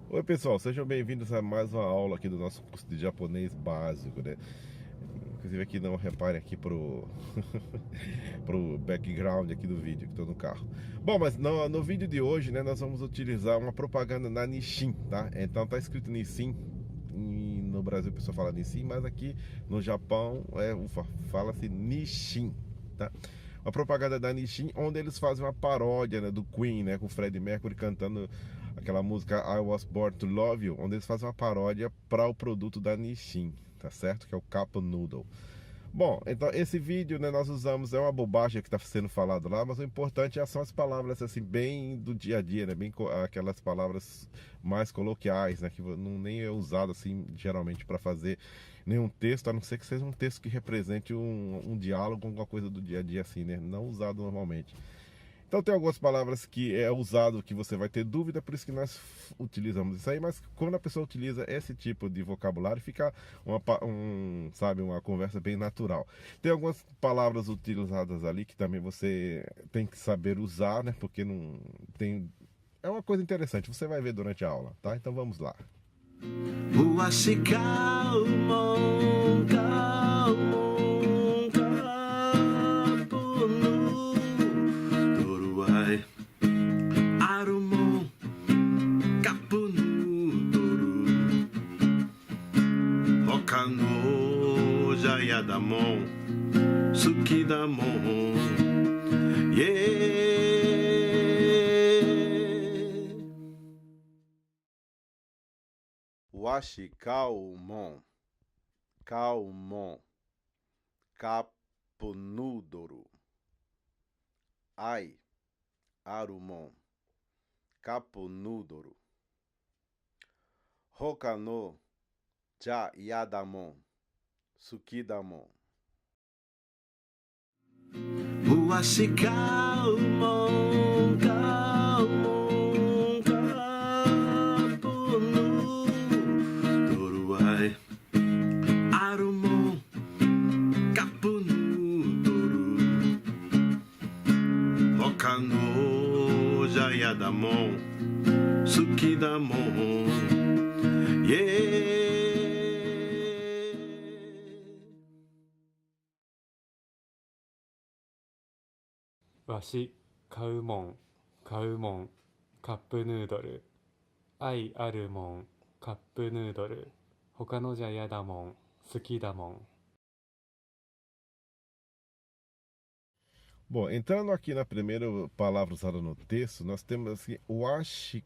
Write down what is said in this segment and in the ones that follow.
Oi pessoal, sejam bem-vindos a mais uma aula aqui do nosso curso de japonês básico, né? Inclusive aqui não reparem aqui pro background aqui do vídeo, que estou no carro. Bom, mas no vídeo de hoje, né, nós vamos utilizar uma propaganda na Nisshin, tá? Então tá escrito Nisshin, no Brasil o pessoal fala Nisshin, mas aqui no Japão fala-se Nisshin, tá? Uma propaganda da Nisshin, onde eles fazem uma paródia, né, do Queen, né, com o Freddie Mercury cantando aquela música I Was Born to Love You, onde eles fazem uma paródia para o produto da Nisshin, tá certo? Que é o Cup Noodle. Bom, então esse vídeo, né, nós usamos, é uma bobagem que está sendo falado lá, mas o importante são as palavras assim, bem do dia a dia, né, bem aquelas palavras mais coloquiais, né, que nem é usado assim, geralmente para fazer nenhum texto, a não ser que seja um texto que represente um diálogo, alguma coisa do dia a dia assim, né, não usado normalmente. Então tem algumas palavras que é usado que você vai ter dúvida, por isso que nós utilizamos isso aí, mas quando a pessoa utiliza esse tipo de vocabulário, fica uma conversa bem natural. Tem algumas palavras utilizadas ali que também você tem que saber usar, né? Porque não tem... É uma coisa interessante, você vai ver durante a aula, tá? Então vamos lá. Washi Kaumon, Kaumon, Cup Noodle. Ai, Arumon, Cup Noodle. Hoka no Ja Yadamon, Sukidamon. Washi Kaumon, Kaumon, Cup Noodle. Ai, Arumon, Cup Noodle. Hoka no Ja Yadamon, Sukidamon. Washi Kaumon, Kaumon, Cup Noodle. Ai Arumon, Cup Noodle. Hoka no ja yadamon, Sukidamon. Bom, entrando aqui na primeira palavra usada no texto, nós temos assim, Washikaumon,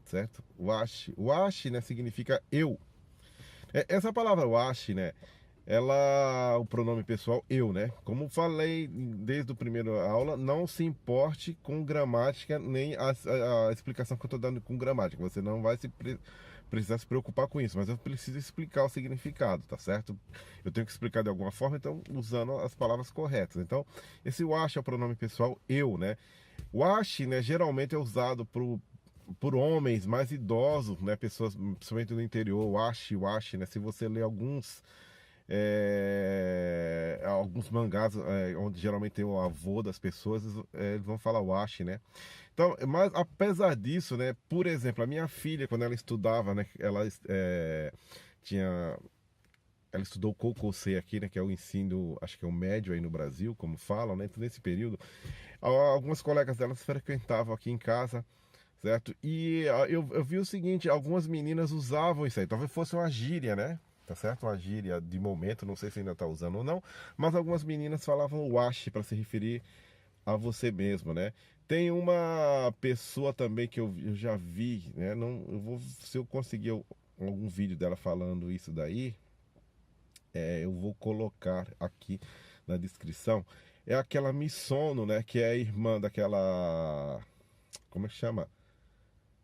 certo? Washi, né, significa eu. Essa palavra washi, né, o pronome pessoal eu, né? Como falei desde a primeira aula, não se importe com gramática, nem a explicação que eu estou dando com gramática. Você não vai precisar se preocupar com isso, mas eu preciso explicar o significado, tá certo? Eu tenho que explicar de alguma forma, então usando as palavras corretas. Então, esse washi é o pronome pessoal eu, né? Washi, né, geralmente é usado por homens mais idosos, né? Pessoas, principalmente no interior, washi, né? Se você ler alguns mangás onde geralmente tem o avô das pessoas, eles vão falar washi, né? Então, mas apesar disso, né? Por exemplo, a minha filha, quando ela estudava, né? Ela estudou o Kokusei aqui, né? Que é o ensino, acho que é o médio aí no Brasil, como falam, né? Então, nesse período, algumas colegas delas frequentavam aqui em casa, certo? E eu vi o seguinte, algumas meninas usavam isso aí, talvez fosse uma gíria, né? Tá certo? Uma gíria de momento, não sei se ainda tá usando ou não, mas algumas meninas falavam washi para se referir a você mesmo, né? Tem uma pessoa também que eu já vi, né? Não, se eu conseguir algum vídeo dela falando isso daí, eu vou colocar aqui na descrição. É aquela Misono, né? Que é a irmã daquela... Como é que chama?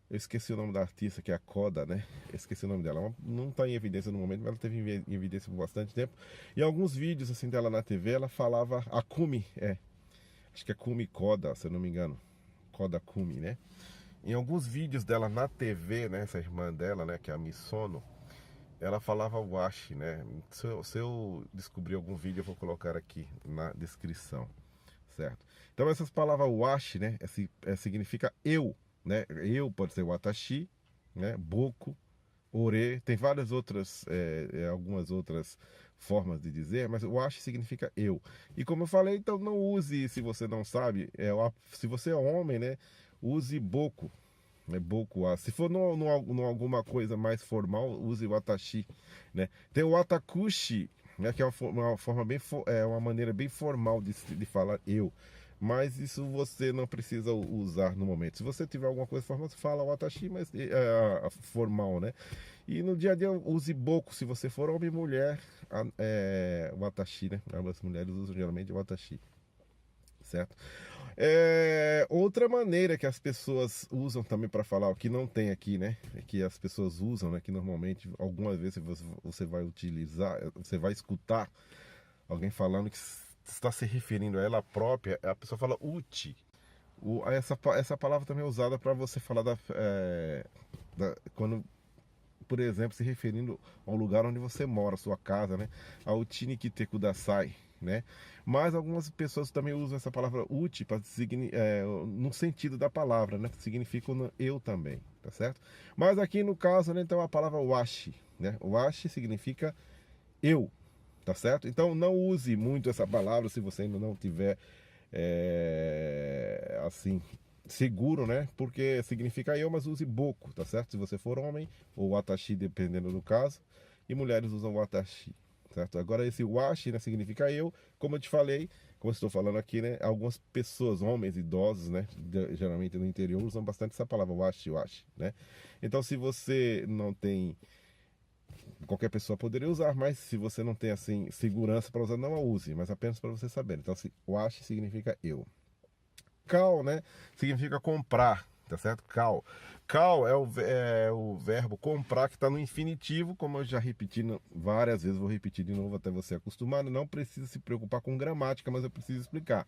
Eu esqueci o nome da artista, que é a Koda, né? Eu esqueci o nome dela. Ela não está em evidência no momento, mas ela teve em evidência por bastante tempo. E alguns vídeos assim dela na TV, ela falava Akumi, acho que é Kumi Koda, se eu não me engano. Koda Kumi, né? Em alguns vídeos dela na TV, né? Essa irmã dela, né? Que é a Misono. ela falava washi, né? Se eu descobrir algum vídeo, eu vou colocar aqui na descrição, certo? Então essas palavras washi, né? Significa eu, né? Eu pode ser watashi, né? Boku, ore, tem várias outras, algumas outras formas de dizer, mas washi significa eu. E como eu falei, então não use, se você não sabe, se você é homem, né? Use boku. É boku. Se for no alguma coisa mais formal, use o watashi, né? Tem o watakushi, né? Que é uma forma bem, uma maneira bem formal de falar eu. Mas isso você não precisa usar no momento. Se você tiver alguma coisa formal, você fala watashi, mas formal, né? E no dia a dia use boku, se você for homem e mulher, watashi, né? As mulheres usam geralmente watashi, certo? Outra maneira que as pessoas usam também para falar, o que não tem aqui, né? Que as pessoas usam, né? Que normalmente, algumas vezes você vai utilizar, você vai escutar alguém falando que está se referindo a ela própria, a pessoa fala uchi. Essa palavra também é usada para você falar quando, por exemplo, se referindo ao lugar onde você mora, sua casa, né? A uchi ni kite kudasai, né? Mas algumas pessoas também usam essa palavra uchi no sentido da palavra, né? Significa eu também, tá certo? Mas aqui no caso, né, então a palavra washi, né? Washi significa eu, tá certo? Então não use muito essa palavra se você ainda não tiver assim seguro, né? Porque significa eu, mas use boku, tá certo? Se você for homem, ou watashi, dependendo do caso, e mulheres usam watashi, certo? Agora esse washi, né, significa eu, como eu te falei, como eu estou falando aqui, né? Algumas pessoas, homens idosos, né, geralmente no interior, usam bastante essa palavra washi, washi, né? Então se você não tem, qualquer pessoa poderia usar, mas se você não tem assim segurança para usar, não a use, mas apenas para você saber. Então, washi significa eu. Kau, né? Significa comprar, tá certo? Kau. Kau é o verbo comprar que está no infinitivo, como eu já repeti várias vezes, vou repetir de novo até você acostumar. Não precisa se preocupar com gramática, mas eu preciso explicar.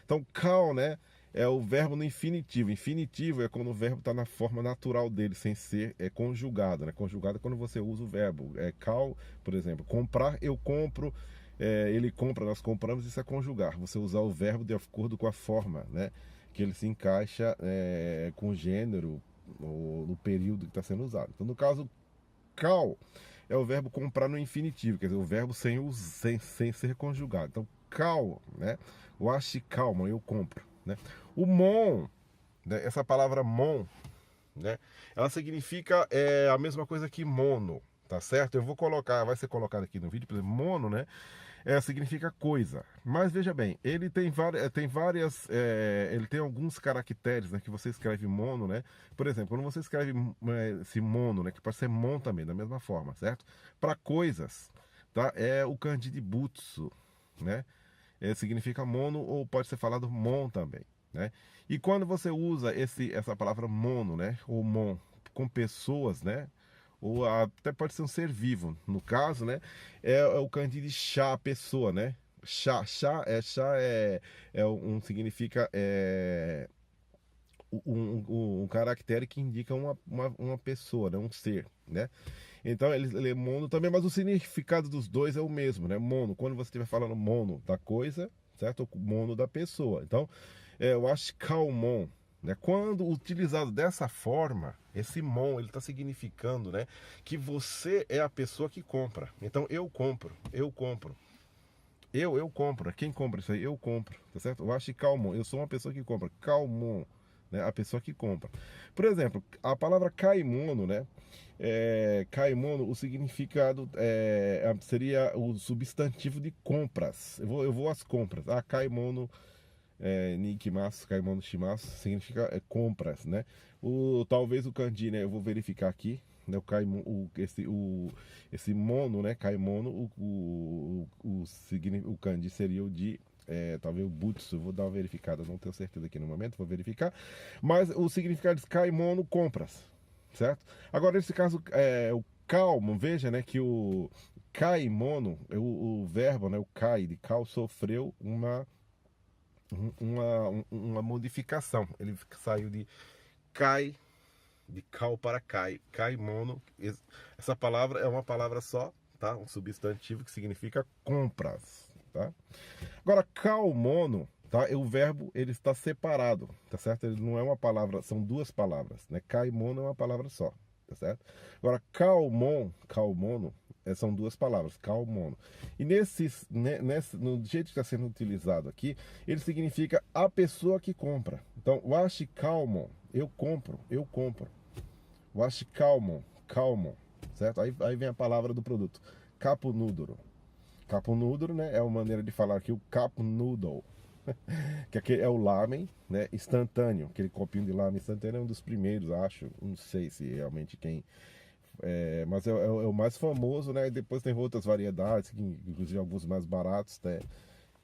Então, kau, né? É o verbo no infinitivo. Infinitivo é quando o verbo está na forma natural dele, sem ser conjugado, né? Conjugado é quando você usa o verbo. Kau, por exemplo, comprar, eu compro. Ele compra, nós compramos, isso é conjugar. Você usar o verbo de acordo com a forma, né? Que ele se encaixa com o gênero ou no período que está sendo usado. Então, no caso, kau é o verbo comprar no infinitivo, quer dizer, o verbo sem ser conjugado. Então, kau, né? Washi kalma, eu compro, né? O mon, né? Essa palavra mon, né? Ela significa a mesma coisa que mono, tá certo? Eu vou colocar, vai ser colocado aqui no vídeo, por exemplo, mono, né? Significa coisa. Mas veja bem, ele tem várias, ele tem alguns caracteres, né, que você escreve mono, né? Por exemplo, quando você escreve esse mono, né, que pode ser mon também, da mesma forma, certo? Para coisas, tá? É o kanji de butsu, né? Significa mono ou pode ser falado mon também, né? E quando você usa essa palavra mono, né, ou mon, com pessoas, né? Ou até pode ser um ser vivo. No caso, né, é o kanji de chá, pessoa, né? Chá significa um caractere que indica uma pessoa, né, um ser, né? Então ele é mono também, mas o significado dos dois é o mesmo, né? Mono, quando você estiver falando mono da coisa, certo? Ou mono da pessoa. Então, eu acho que calmon, né? Quando utilizado dessa forma, esse mon ele está significando, né, que você é a pessoa que compra. Então eu compro, eu compro. Eu compro. Quem compra isso aí? Eu compro, tá certo? Eu acho que calmon, eu sou uma pessoa que compra. Calmon, né? A pessoa que compra. Por exemplo, a palavra kaimono, né? Kaimono, o significado seria o substantivo de compras. Eu vou às compras. Kaimono Nikimasu, Kaimono Shimasu, significa compras, né? Talvez o kanji, né? Eu vou verificar aqui, né? Esse mono, né? Kaimono, o kanji seria o de talvez o butsu, vou dar uma verificada, não tenho certeza aqui no momento, vou verificar. Mas o significado de kaimono, compras, certo? Agora, nesse caso, o calmo, veja, né? Que o kaimono, o verbo, né? O kai, de kau, sofreu uma modificação. Ele saiu de kai De kau para kai. Kaimono. Essa palavra é uma palavra só, tá? Um substantivo que significa compras, tá? Agora, kaumono, tá? O verbo ele está separado, tá certo? Ele não é uma palavra, são duas palavras, né? Kaimono é uma palavra só, tá certo? Agora, kaumono, são duas palavras, kaumono. E no jeito que está sendo utilizado aqui, ele significa a pessoa que compra. Então, washi kaumon, eu compro, eu compro. Washi kaumon, certo? Aí vem a palavra do produto, kapu nudoro. Cup noodle, né? É uma maneira de falar aqui o cup noodle, que é o lamen, né? Instantâneo. Aquele copinho de lamen instantâneo é um dos primeiros, acho. Não sei se realmente quem. Mas é o mais famoso, né? E depois tem outras variedades, inclusive alguns mais baratos, né?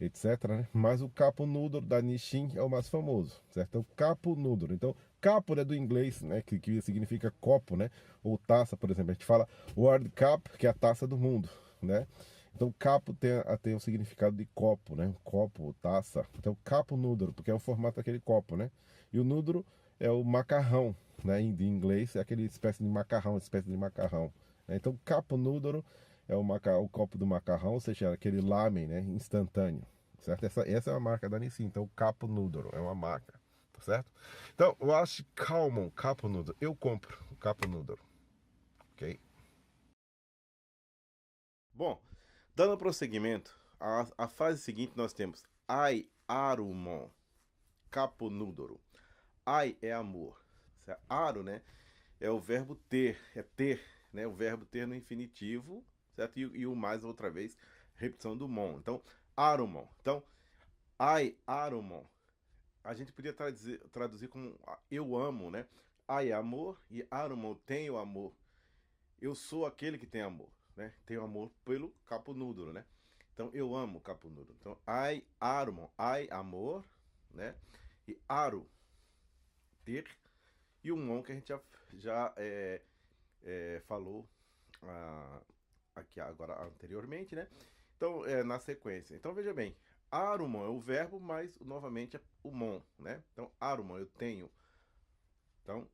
Etc. Né? Mas o capo noodle da Nissin é o mais famoso, certo? Então, capo noodle. Então, capo é do inglês, né? Que significa copo, né? Ou taça, por exemplo. A gente fala World Cup, que é a taça do mundo, né? Então, capo tem o significado de copo, né? Copo, taça. Então, capo noodle, porque é o formato daquele copo, né? E o noodle é o macarrão, né? Em inglês é aquele espécie de macarrão, né? Então, capo noodle é o copo do macarrão, ou seja, aquele lamen, né? Instantâneo, certo? Essa é a marca da Nissin. Então, capo noodle é uma marca, tá certo? Então, eu acho calmo, capo noodle. Eu compro o capo noodle, ok? Bom, dando prosseguimento, a fase seguinte nós temos ai arumon, capo nudoro. Ai é amor. Aru, né? É o verbo ter, é ter, né? O verbo ter no infinitivo, certo? E o mais outra vez, repetição do mon. Então, arumon. Então, ai arumon. A gente podia traduzir como eu amo, né? Ai é amor e arumon tenho amor. Eu sou aquele que tem amor, né? Tenho amor pelo capo nudro, né? Então eu amo o capo nudro. Então ai arumon, ai amor, né? E aru ter e o mon que a gente já falou aqui agora anteriormente, né? Então na sequência. Então veja bem, arumon é o verbo, mas novamente é o mon, né? Então arumon eu tenho. Então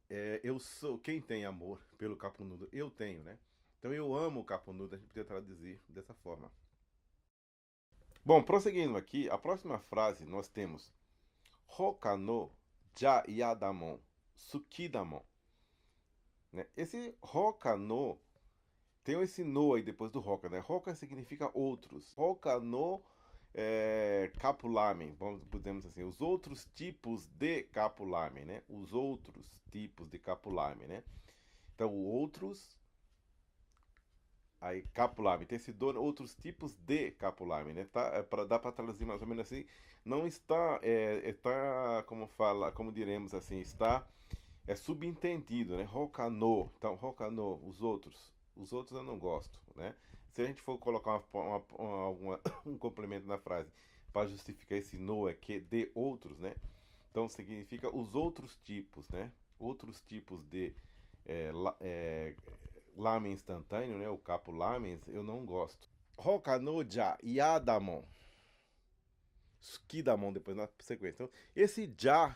eu sou quem tem amor pelo capo nudro, eu tenho, né? Então eu amo o caponudo, a gente podia traduzir dessa forma. Bom, prosseguindo aqui, a próxima frase nós temos Hoka no ja yadamon sukidamon. Né? Esse Hoka no tem esse no aí depois do Hoka, né? Hoka significa outros. Hoka no capulamen, podemos assim, os outros tipos de capulamen, né? Os outros tipos de capulamen, né? Então, outros. Aí, capulame, tecido, outros tipos de capulame, né? Tá, dá para traduzir mais ou menos assim. Não está, está, como fala, como diremos assim, está subentendido, né? Rokano, então, Rokano, os outros eu não gosto, né? Se a gente for colocar um complemento na frase para justificar esse no é que de outros, né? Então significa os outros tipos, né? Outros tipos de lamen instantâneo, né? O capo lamens, eu não gosto. Hoka no ja yadamon. Skidamon depois na sequência. Então, esse ja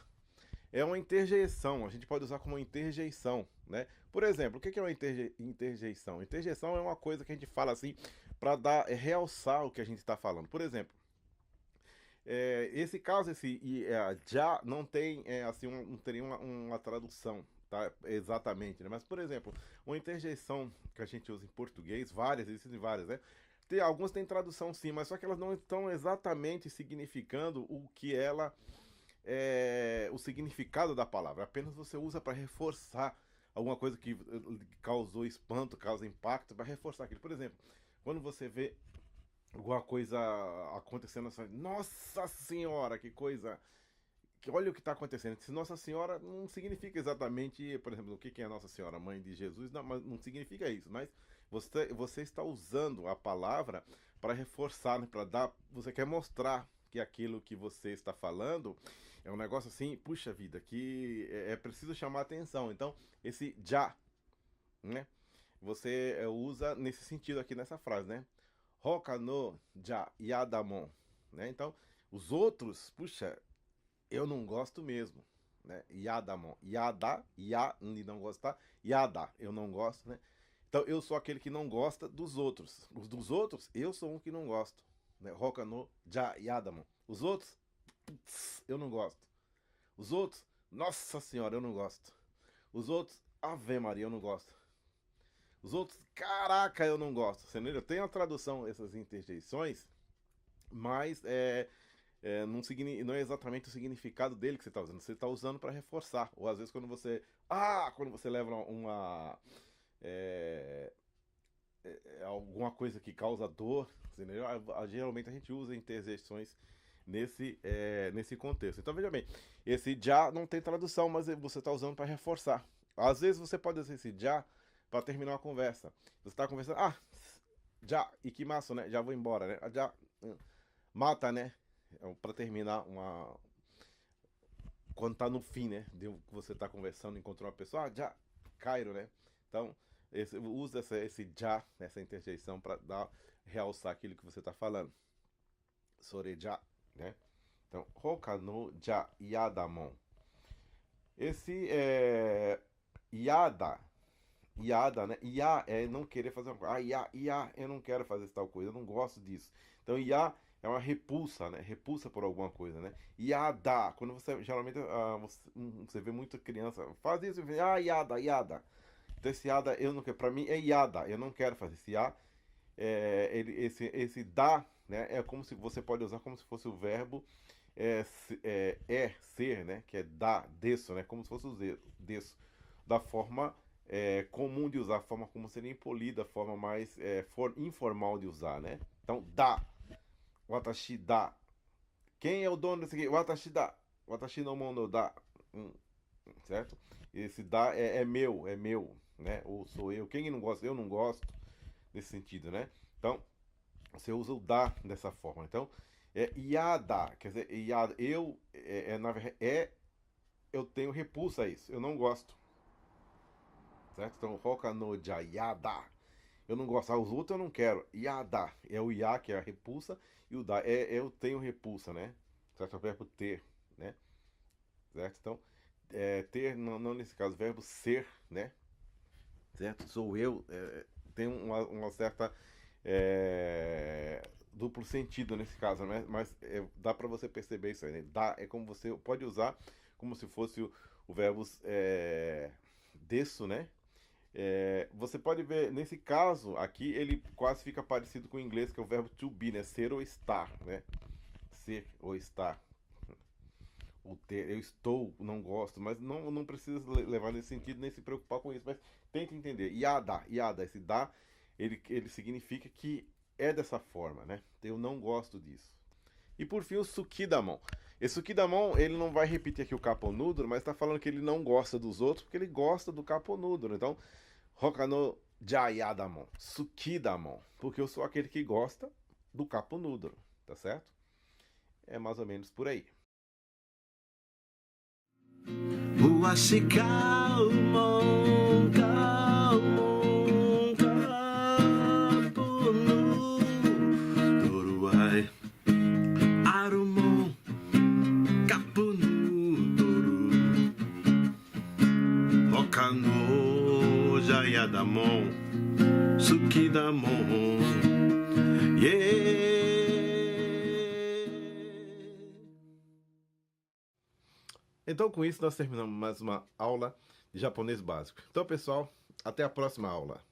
é uma interjeição. A gente pode usar como interjeição, né? Por exemplo, o que é uma interjeição? Interjeição é uma coisa que a gente fala assim para dar realçar o que a gente está falando. Por exemplo, esse caso, já não tem assim, não teria uma tradução, tá? Exatamente, né? Mas, por exemplo, uma interjeição que a gente usa em português, existem várias, né? Algumas têm tradução sim, mas só que elas não estão exatamente significando o que o significado da palavra. Apenas você usa para reforçar alguma coisa que causou espanto, causa impacto, para reforçar aquilo. Por exemplo, quando você vê alguma coisa acontecendo, nossa senhora, que coisa, que olha o que está acontecendo. Nossa Senhora não significa exatamente, por exemplo, o que é Nossa Senhora, mãe de Jesus, não, mas não significa isso, mas você está usando a palavra para reforçar, né, você quer mostrar que aquilo que você está falando é um negócio assim, puxa vida, que é preciso chamar atenção. Então, esse já, né, você usa nesse sentido aqui nessa frase, né? Hoka no ja yadamon, né? Então, os outros, puxa, eu não gosto mesmo, né? Yadamon. Yada, ya, de não gostar. Yada, eu não gosto, né? Então, eu sou aquele que não gosta dos outros. Os dos outros, eu sou um que não gosto. Né? Hoka no ja yadamon. Os outros, putz, eu não gosto. Os outros, nossa senhora, eu não gosto. Os outros, Ave Maria, eu não gosto. Os outros, caraca, eu não gosto. Você entendeu? Tem a tradução, essas interjeições, mas não é exatamente o significado dele que você está usando. Você está usando para reforçar. Ou às vezes quando você leva uma alguma coisa que causa dor, entendeu? Geralmente a gente usa interjeições nesse contexto. Então veja bem, esse já não tem tradução, mas você está usando para reforçar. Às vezes você pode usar esse já para terminar uma conversa. Você está conversando, já, ikimasu, né? Já vou embora, né? Já, mata, né? Para terminar quando tá no fim, né? Que você tá conversando, encontrou uma pessoa, já, Cairo, né? Então, usa esse já, essa interjeição para realçar aquilo que você tá falando. Sore já, né? Então, hoka no ja yadamon. Esse yada, né? Ya é não querer fazer uma coisa. Ya, eu não quero fazer tal coisa, eu não gosto disso. Então, ya é uma repulsa, né? Repulsa por alguma coisa, né? Yada, quando você, geralmente, você vê muita criança, faz isso, yada. Então, esse yada, eu não quero, pra mim é yada, eu não quero fazer esse ya. Esse da, né? É como se você pode usar como se fosse o verbo ser, né? Que é da, desso, né? Como se fosse o desso. Da forma comum de usar, a forma como seria impolida, a forma mais informal de usar, né? Então, da. Watashi da. Quem é o dono desse aqui? Watashi da. Watashi no mono da. Certo? Esse da é meu, né? Ou sou eu. Quem não gosta? Eu não gosto. Nesse sentido, né? Então, você usa o da dessa forma. Então, yada. Quer dizer, yada. Na verdade, eu tenho repulsa a isso. Eu não gosto. Certo? Então, hoka no ja yada. Eu não gosto. Os outros eu não quero. Yada. É o ya, que é a repulsa. E o da eu tenho repulsa, né? Certo? É o verbo ter, né? Certo? Então, ter, não nesse caso, o verbo ser, né? Certo? Sou eu. Tem uma certa duplo sentido nesse caso, né? Mas dá para você perceber isso aí, né? Dá é como você pode usar como se fosse o verbo desso, né? Você pode ver, nesse caso aqui, ele quase fica parecido com o inglês, que é o verbo to be, né? Ser ou estar, né? Ser ou estar. Ou ter, eu estou, não gosto, mas não precisa levar nesse sentido, nem se preocupar com isso, mas tenta entender. Yada, esse da, ele significa que é dessa forma, né? Eu não gosto disso. E por fim, o Sukidamon. Esse Sukidamon, ele não vai repetir aqui o Caponudro, mas está falando que ele não gosta dos outros, porque ele gosta do Caponudro. Então, Hoka no Jayadamon, Sukidamon, porque eu sou aquele que gosta do Caponudro, tá certo? É mais ou menos por aí. Yadamon, Sukidamon, yeah. Então, com isso, nós terminamos mais uma aula de japonês básico. Então, pessoal, até a próxima aula.